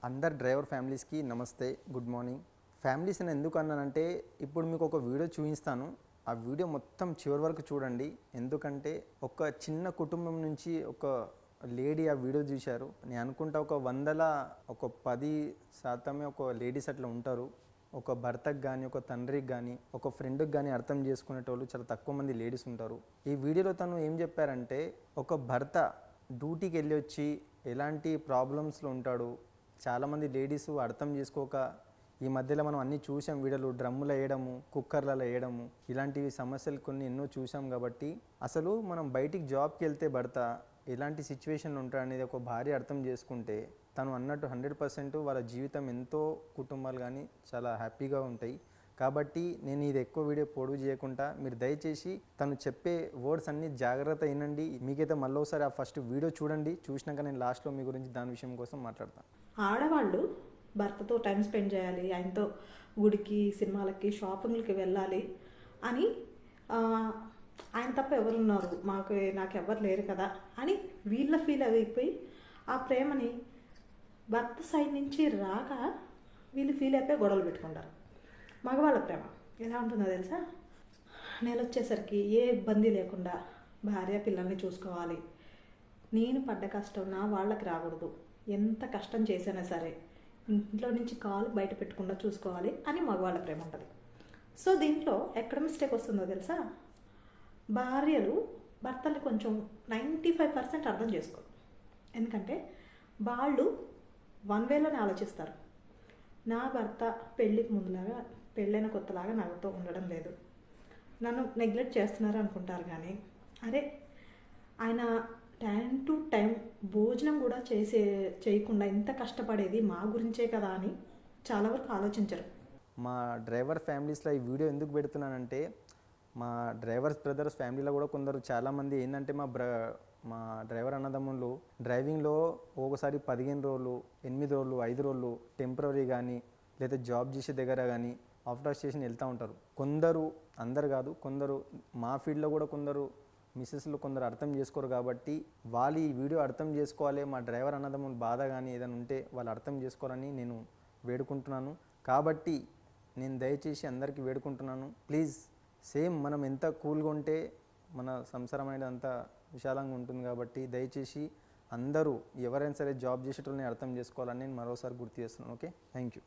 అందరు డ్రైవర్ ఫ్యామిలీస్కి నమస్తే, గుడ్ మార్నింగ్. ఫ్యామిలీస్ అని ఎందుకు అన్నానంటే, ఇప్పుడు మీకు ఒక వీడియో చూపిస్తాను. ఆ వీడియో మొత్తం చివరి వరకు చూడండి. ఎందుకంటే ఒక చిన్న కుటుంబం నుంచి ఒక లేడీ ఆ వీడియో చూశారు. నేను అనుకుంటా ఒక 100ల ఒక 10% ఒక లేడీస్ అట్లా ఉంటారు. ఒక భర్తకు కానీ, ఒక తండ్రికి కానీ, ఒక ఫ్రెండ్కి కానీ అర్థం చేసుకునేటోళ్ళు చాలా తక్కువ మంది లేడీస్ ఉంటారు. ఈ వీడియోలో తను ఏం చెప్పారంటే, ఒక భర్త డ్యూటీకి వెళ్ళి వచ్చి ఎలాంటి ప్రాబ్లమ్స్లో ఉంటాడు, చాలామంది లేడీస్ అర్థం చేసుకోక ఈ మధ్యలో మనం అన్నీ చూసాం, వీడియోలు డ్రమ్ములు వేయడము, కుక్కర్లలో వేయడము, ఇలాంటివి సమస్యలు కొన్ని ఎన్నో చూసాం. కాబట్టి అసలు మనం బయటికి జాబ్కి వెళ్తే భర్త ఎలాంటి సిచ్యువేషన్లు ఉంటాడనేది ఒక భార్య అర్థం చేసుకుంటే తను అన్నట్టు 100% వాళ్ళ జీవితం ఎంతో కుటుంబాలు కానీ చాలా హ్యాపీగా ఉంటాయి. కాబట్టి నేను ఇది ఎక్కువ వీడియో పొడుగు చేయకుండా మీరు దయచేసి తను చెప్పే వర్డ్స్ అన్నీ జాగ్రత్త వినండి. మీకైతే మళ్ళీ ఒకసారి ఆ ఫస్ట్ వీడియో చూడండి. చూసినాక నేను లాస్ట్లో మీ గురించి దాని విషయం కోసం మాట్లాడతాను. ఆడవాళ్ళు భర్తతో టైం స్పెండ్ చేయాలి, ఆయనతో గుడికి, సినిమాలకి, షాపింగ్లకి వెళ్ళాలి అని ఆయన తప్ప ఎవరున్నారు, నాకు ఎవరు లేరు కదా అని వీళ్ళ ఫీల్ అయిపోయి ఆ ప్రేమని భర్త సైడ్ నుంచి రాక వీళ్ళు ఫీల్ అయిపోయి గొడవలు పెట్టుకుంటారు. మగవాళ్ళ ప్రేమ ఎలా ఉంటుందో తెలుసా? నెల వచ్చేసరికి ఏ ఇబ్బంది లేకుండా భార్య పిల్లల్ని చూసుకోవాలి, నేను పడ్డ కష్టం నా వాళ్ళకి రాకూడదు, ఎంత కష్టం చేసినా సరే ఇంట్లో నుంచి కాలు బయట పెట్టకుండా చూసుకోవాలి అని మగవాళ్ళ ప్రేమ ఉంటుంది. సో దీంట్లో ఎక్కడ మిస్టేక్ వస్తుందో తెలుసా? భార్యలు భర్తల్ని కొంచెం 95% అర్థం చేసుకోరు. ఎందుకంటే వాళ్ళు వన్ వేలోనే ఆలోచిస్తారు. నా భర్త పెళ్ళికి ముందులాగా, పెళ్ళైన కొత్తలాగా నాతో ఉండడం లేదు, నన్ను నెగ్లెక్ట్ చేస్తున్నారు అనుకుంటారు. కానీ అరే ఆయన టైం టు టైం భోజనం కూడా చేయకుండా ఇంత కష్టపడేది మా గురించే కదా అని చాలా వరకు ఆలోచించరు. మా డ్రైవర్ ఫ్యామిలీస్లో ఈ వీడియో ఎందుకు పెడుతున్నానంటే, మా డ్రైవర్స్ బ్రదర్స్ ఫ్యామిలీలో కూడా కొందరు చాలామంది ఏంటంటే మా డ్రైవర్ అన్నదమ్ములు డ్రైవింగ్లో ఒకసారి 15 రోజులు, 8 రోజులు, 5 రోజులు టెంపరీ కానీ లేదా జాబ్ చేసే దగ్గర కానీ ఆఫ్టర్ స్టేషన్ వెళ్తూ ఉంటారు. కొందరు, అందరు కాదు, కొందరు మా ఫీల్డ్లో కూడా కొందరు మిస్సెస్లు కొందరు అర్థం చేసుకోరు. కాబట్టి వాళ్ళు ఈ వీడియో అర్థం చేసుకోవాలి. మా డ్రైవర్ అన్నదమ్ములు బాధ కానీ ఏదైనా ఉంటే వాళ్ళు అర్థం చేసుకోవాలని నేను వేడుకుంటున్నాను. కాబట్టి నేను దయచేసి అందరికీ వేడుకుంటున్నాను, ప్లీజ్ సేమ్ మనం ఎంత కూల్గా ఉంటే మన సంసారం అనేది అంత విశాలంగా ఉంటుంది. కాబట్టి దయచేసి అందరూ ఎవరైనా సరే జాబ్ చేసేటోళ్ళని అర్థం చేసుకోవాలని నేను మరోసారి గుర్తు చేస్తున్నాను. Okay, thank you.